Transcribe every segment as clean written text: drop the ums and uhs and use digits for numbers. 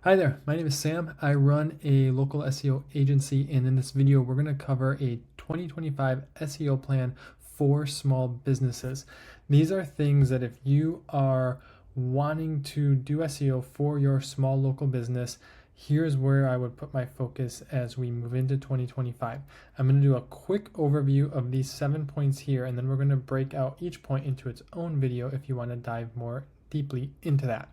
Hi there, my name is Sam. I run a local SEO agency, and in this video, we're going to cover a 2025 SEO plan for small businesses. These are things that if you are wanting to do SEO for your small local business, here's where I would put my focus as we move into 2025. I'm going to do a quick overview of these 7 points here, and then we're going to break out each point into its own video if you want to dive more deeply into that.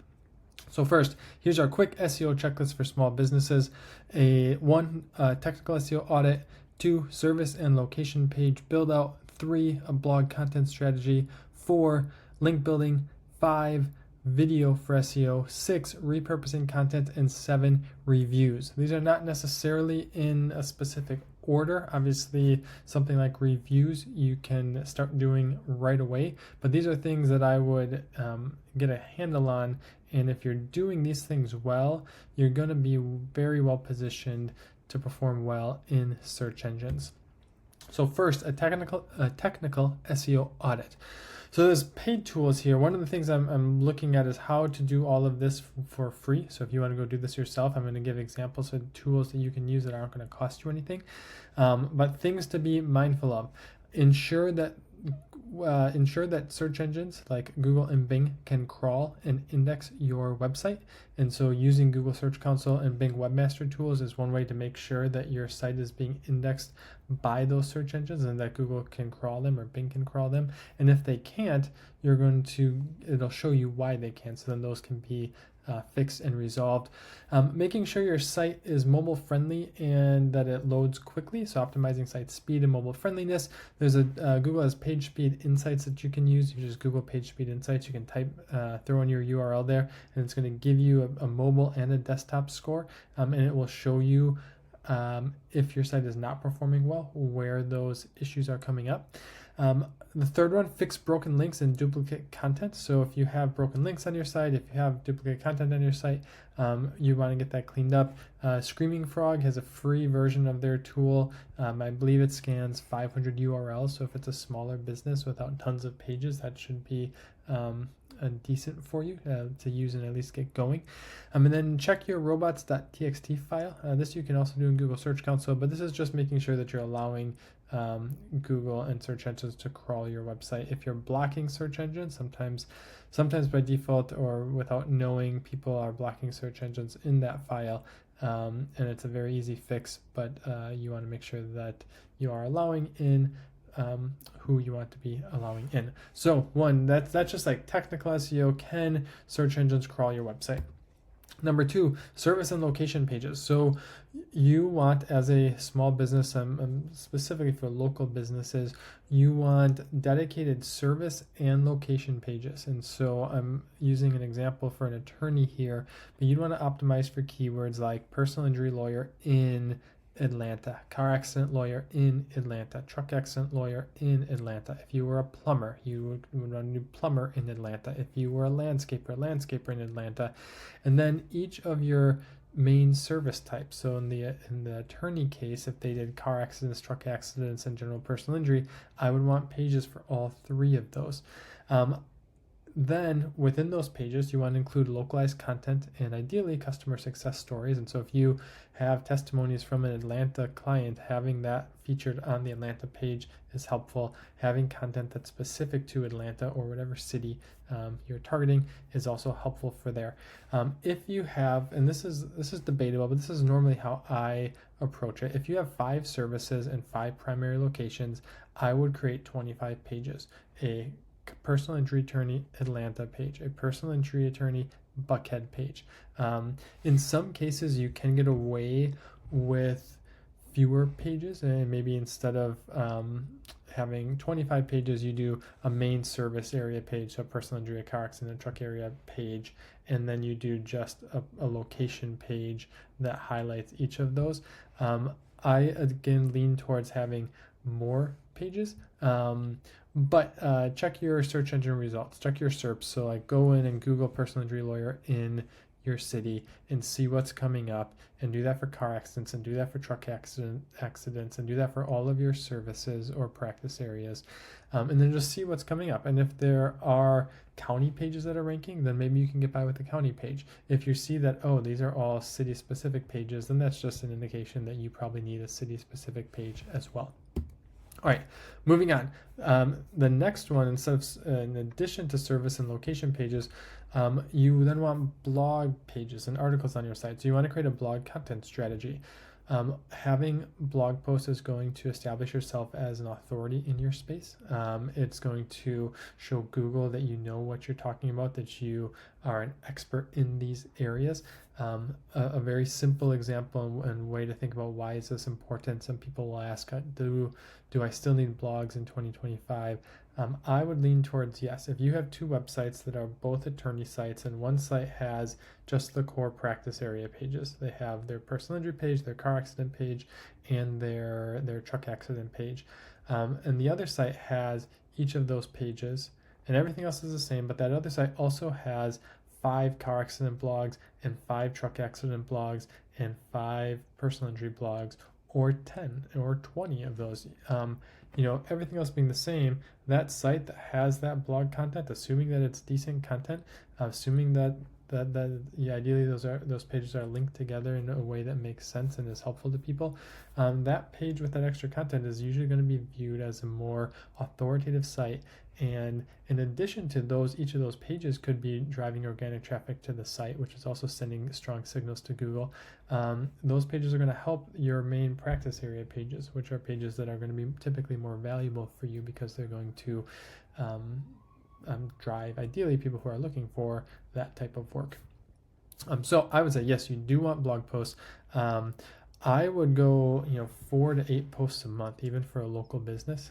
So first, here's our quick SEO checklist for small businesses. One, technical SEO audit. 2, service and location page build out. 3, a blog content strategy. 4, link building. 5, video for SEO. 6, repurposing content. And 7, reviews. These are not necessarily in a specific order. Obviously, something like reviews you can start doing right away, but these are things that I would get a handle on. And if you're doing these things well, you're going to be very well positioned to perform well in search engines. So first, a technical SEO audit. So there's paid tools here. One of the things I'm looking at is how to do all of this for free. So if you want to go do this yourself, I'm going to give examples of tools that you can use that aren't going to cost you anything. But things to be mindful of. Ensure that search engines like Google and Bing can crawl and index your website. And so using Google Search Console and Bing Webmaster Tools is one way to make sure that your site is being indexed by those search engines and that Google can crawl them or Bing can crawl them. And if they can't, it'll show you why they can't. So then those can be fixed and resolved. Making sure your site is mobile friendly and that it loads quickly. So optimizing site speed and mobile friendliness. There's Google has page speed insights that you can use. You just Google page speed insights. You can throw in your URL there, and it's going to give you a mobile and a desktop score, and it will show you if your site is not performing well, where those issues are coming up. The third one, fix broken links and duplicate content. So if you have broken links on your site, if you have duplicate content on your site, you want to get that cleaned up. Screaming Frog has a free version of their tool. I believe it scans 500 URLs. So if it's a smaller business without tons of pages, that should be decent for you to use and at least get going. And then check your robots.txt file. This you can also do in Google Search Console, but this is just making sure that you're allowing Google and search engines to crawl your website. If you're blocking search engines, sometimes by default or without knowing, people are blocking search engines in that file. And it's a very easy fix, but you want to make sure that you are allowing in who you want to be allowing in. So one, that's just like technical SEO. Can search engines crawl your website? Number 2, service and location pages. So you want, as a small business, specifically for local businesses, you want dedicated service and location pages. And so I'm using an example for an attorney here, but you'd want to optimize for keywords like personal injury lawyer in Atlanta, car accident lawyer in Atlanta, truck accident lawyer in Atlanta. If you were a plumber, you would run a new plumber in Atlanta. If you were a landscaper in Atlanta. And then each of your main service types. So in the attorney case, if they did car accidents, truck accidents, and general personal injury, I would want pages for all 3 of those. Then within those pages, you want to include localized content and ideally customer success stories. And so if you have testimonies from an Atlanta client, having that featured on the Atlanta page is helpful. Having content that's specific to Atlanta or whatever city you're targeting is also helpful for there. If you have, and this is debatable, but this is normally how I approach it. If you have 5 services and 5 primary locations, I would create 25 pages. A personal injury attorney Atlanta page, a personal injury attorney Buckhead page. In some cases, you can get away with fewer pages, and maybe instead of having 25 pages, you do a main service area page, so personal injury, a car accident, truck area page, and then you do just a location page that highlights each of those. I again lean towards having more pages, but check your search engine results, check your SERPs. So like go in and Google personal injury lawyer in your city and see what's coming up, and do that for car accidents, and do that for truck accidents, and do that for all of your services or practice areas. And then just see what's coming up. And if there are county pages that are ranking, then maybe you can get by with the county page. If you see that, oh, these are all city specific pages, then that's just an indication that you probably need a city specific page as well. All right, moving on. The next one, in addition to service and location pages, you then want blog pages and articles on your site. So you want to create a blog content strategy. Having blog posts is going to establish yourself as an authority in your space. It's going to show Google that you know what you're talking about, that you are an expert in these areas. A very simple example and way to think about why is this important. Some people will ask, do I still need blogs in 2025? I would lean towards yes. If you have two websites that are both attorney sites, and one site has just the core practice area pages, they have their personal injury page, their car accident page, and their truck accident page, and the other site has each of those pages, and everything else is the same, but that other site also has 5 car accident blogs and 5 truck accident blogs and 5 personal injury blogs, or 10 or 20 of those. Everything else being the same, that site that has that blog content, assuming that it's decent content, assuming that ideally those pages are linked together in a way that makes sense and is helpful to people, that page with that extra content is usually going to be viewed as a more authoritative site. And in addition to each of those pages could be driving organic traffic to the site, which is also sending strong signals to Google. Those pages are going to help your main practice area pages, which are pages that are going to be typically more valuable for you because they're going to drive ideally people who are looking for that type of work. So I would say yes, you do want blog posts. I would go 4 to 8 posts a month, even for a local business.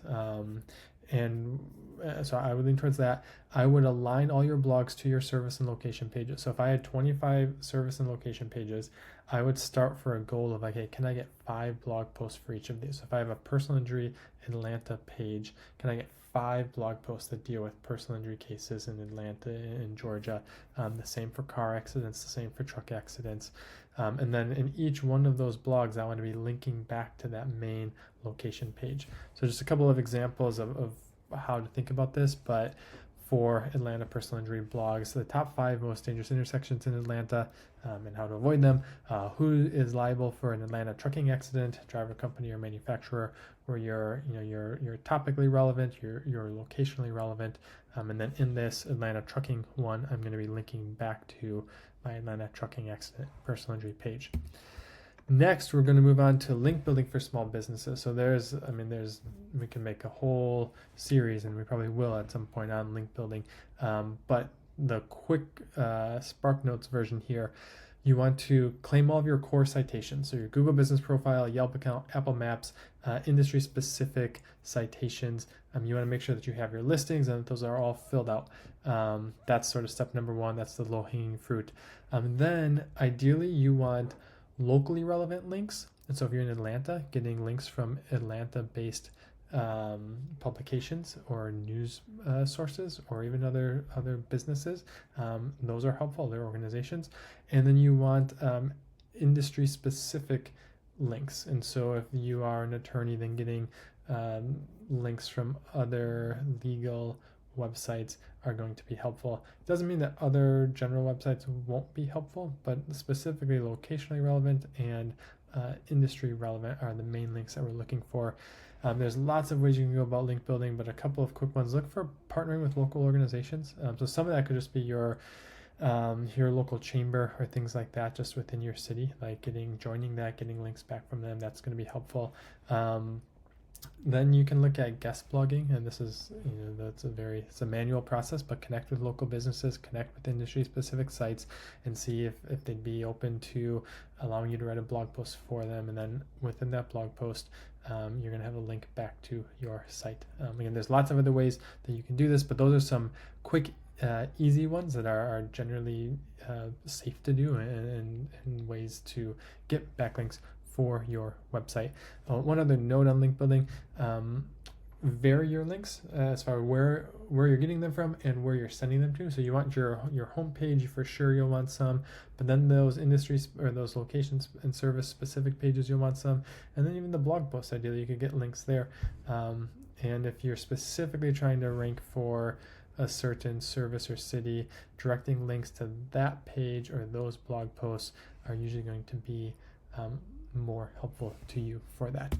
So I would lean towards that. I would align all your blogs to your service and location pages. So if I had 25 service and location pages, I would start for a goal of like, hey, can I get 5 blog posts for each of these? So if I have a personal injury Atlanta page, can I get 5 blog posts that deal with personal injury cases in Atlanta and Georgia? The same for car accidents, the same for truck accidents. And then in each one of those blogs, I want to be linking back to that main location page. So just a couple of examples of how to think about this, but for Atlanta personal injury blogs, the top 5 most dangerous intersections in Atlanta and how to avoid them, who is liable for an Atlanta trucking accident, driver, company, or manufacturer, where you're topically relevant, you're locationally relevant, and then in this Atlanta trucking one, I'm going to be linking back to my Atlanta trucking accident personal injury page. Next, we're going to move on to link building for small businesses. So we can make a whole series, and we probably will at some point, on link building. But the quick SparkNotes version here, you want to claim all of your core citations. So your Google business profile, Yelp account, Apple Maps, industry-specific citations. You want to make sure that you have your listings and that those are all filled out. That's sort of step number 1. That's the low-hanging fruit. Then ideally you want locally relevant links. And so if you're in Atlanta, getting links from Atlanta-based publications or news sources, or even other businesses, those are helpful. They're organizations. And then you want industry-specific links. And so if you are an attorney, then getting links from other legal websites are going to be helpful. It doesn't mean that other general websites won't be helpful, but specifically locationally relevant and industry relevant are the main links that we're looking for. There's lots of ways you can go about link building, but a couple of quick ones. Look for partnering with local organizations. So some of that could just be your local chamber or things like that, just within your city, like joining that, getting links back from them. That's going to be helpful. Then you can look at guest blogging, and this is, it's a manual process, but connect with local businesses, connect with industry-specific sites, and see if they'd be open to allowing you to write a blog post for them. And then within that blog post, you're going to have a link back to your site. Again, there's lots of other ways that you can do this, but those are some quick, easy ones that are generally safe to do, and ways to get backlinks for your website. One other note on link building, vary your links as far as where you're getting them from and where you're sending them to. So you want your homepage for sure, you'll want some, but then those industries or those locations and service specific pages, you'll want some, and then even the blog posts, ideally you could get links there. And if you're specifically trying to rank for a certain service or city, directing links to that page or those blog posts are usually going to be more helpful to you for that.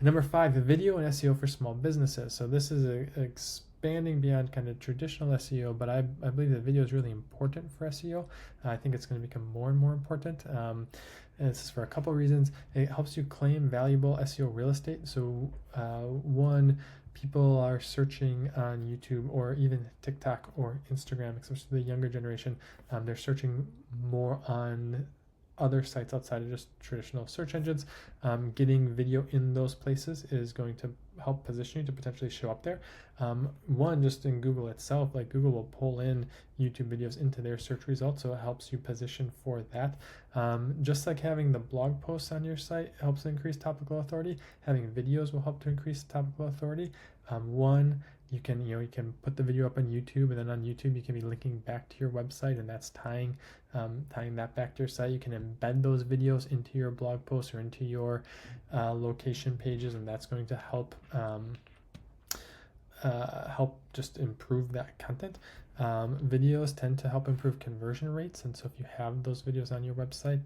Number 5, video and SEO for small businesses. So this is expanding beyond kind of traditional SEO, but I believe that video is really important for SEO. I think it's going to become more and more important. And this is for a couple of reasons. It helps you claim valuable SEO real estate. So one, people are searching on YouTube or even TikTok or Instagram, especially the younger generation. They're searching more on other sites outside of just traditional search engines. Getting video in those places is going to help position you to potentially show up there. One, just in Google itself, like Google will pull in YouTube videos into their search results, so it helps you position for that. Just like having the blog posts on your site helps increase topical authority, having videos will help to increase topical authority. One, you can put the video up on YouTube, and then on YouTube you can be linking back to your website, and that's tying that back to your site. You can embed those videos into your blog posts or into your location pages, and that's going to help just improve that content. Videos tend to help improve conversion rates, and so if you have those videos on your website,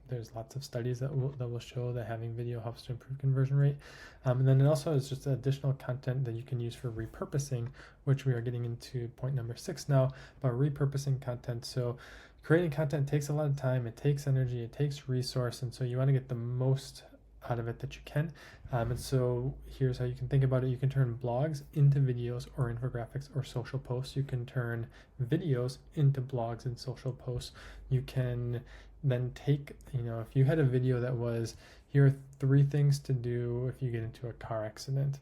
there's lots of studies that will show that having video helps to improve conversion rate. And then it also is just additional content that you can use for repurposing, which we are getting into point number 6 now, about repurposing content. So creating content takes a lot of time, it takes energy, it takes resource, and so you want to get the most out of it that you can. And so here's how you can think about it. You can turn blogs into videos or infographics or social posts. You can turn videos into blogs and social posts. You can then take, if you had a video that was, here are 3 things to do if you get into a car accident,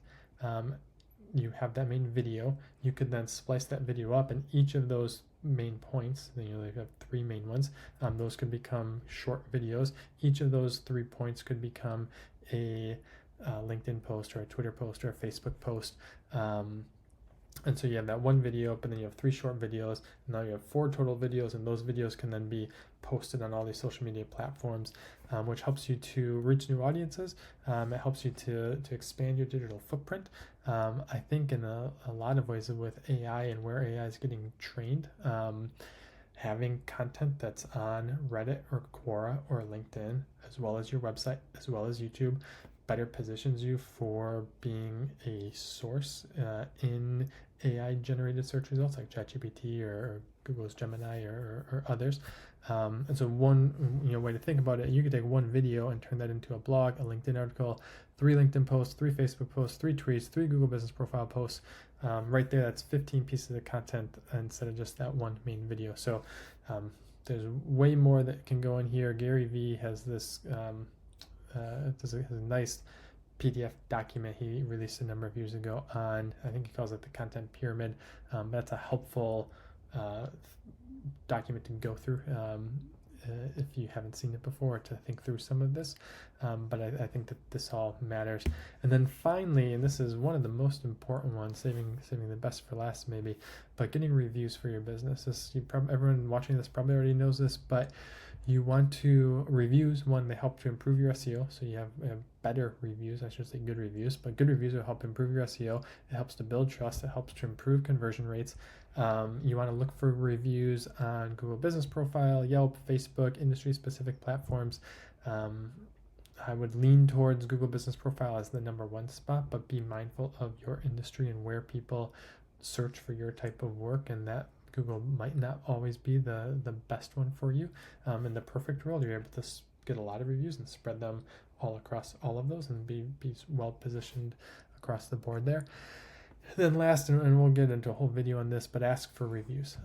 you have that main video. You could then splice that video up, and each of those main points, they have 3 main ones, those could become short videos. Each of those 3 points could become a LinkedIn post or a Twitter post or a Facebook post. And so you have that one video, but then you have 3 short videos. Now you have 4 total videos, and those videos can then be posted on all these social media platforms, which helps you to reach new audiences. It helps you to expand your digital footprint. I think in a lot of ways with AI and where AI is getting trained, having content that's on Reddit or Quora or LinkedIn, as well as your website, as well as YouTube, better positions you for being a source in AI-generated search results like ChatGPT or Google's Gemini or others. And so one way to think about it, you could take one video and turn that into a blog, a LinkedIn article, 3 LinkedIn posts, 3 Facebook posts, 3 tweets, 3 Google Business Profile posts. Right there, that's 15 pieces of content instead of just that one main video. So there's way more that can go in here. Gary Vee has this has a nice PDF document he released a number of years ago on, I think he calls it the content pyramid. That's a helpful document to go through if you haven't seen it before, to think through some of this. But I think that this all matters. And then finally, and this is one of the most important ones, saving the best for last maybe, but getting reviews for your business. Everyone watching this probably already knows this, but you want to, reviews, one, they help to improve your SEO. So you have better reviews, I should say good reviews, but good reviews will help improve your SEO. It helps to build trust. It helps to improve conversion rates. You want to look for reviews on Google Business Profile, Yelp, Facebook, industry-specific platforms. I would lean towards Google Business Profile as the number 1 spot, but be mindful of your industry and where people search for your type of work, and that Google might not always be the best one for you. In the perfect world, you're able to get a lot of reviews and spread them all across all of those and be well positioned across the board there. Then last, and we'll get into a whole video on this, but ask for reviews.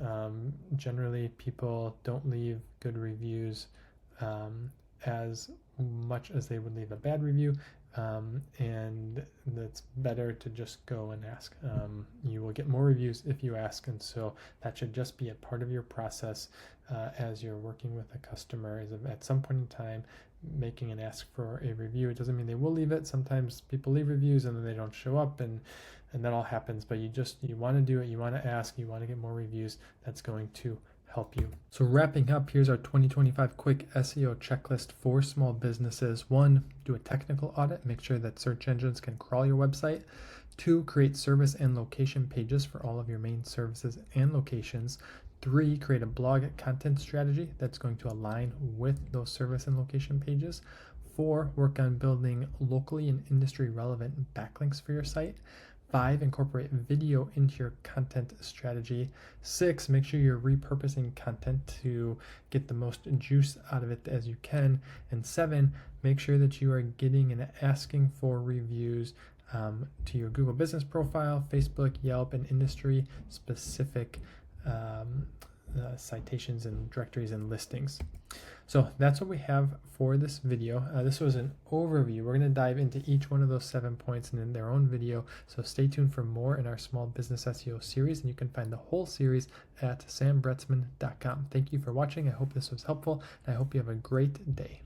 Generally, people don't leave good reviews as much as they would leave a bad review. and it's better to just go and ask. You will get more reviews if you ask, and so that should just be a part of your process as you're working with a customer, is at some point in time making an ask for a review. It doesn't mean they will leave it. Sometimes people leave reviews and then they don't show up, and that all happens, but you want to do it. You want to ask, you want to get more reviews. That's going to help you. So wrapping up, here's our 2025 quick SEO checklist for small businesses. 1, do a technical audit. Make sure that search engines can crawl your website. 2, create service and location pages for all of your main services and locations. 3, create a blog content strategy that's going to align with those service and location pages. 4, work on building locally and industry relevant backlinks for your site. 5, incorporate video into your content strategy. 6, make sure you're repurposing content to get the most juice out of it as you can. And 7, make sure that you are getting and asking for reviews to your Google business profile, Facebook, Yelp, and industry specific citations and directories and listings. So that's what we have for this video. This was an overview. We're going to dive into each one of those 7 points in their own video. So stay tuned for more in our small business SEO series, and you can find the whole series at sambretzman.com. Thank you for watching. I hope this was helpful, and I hope you have a great day.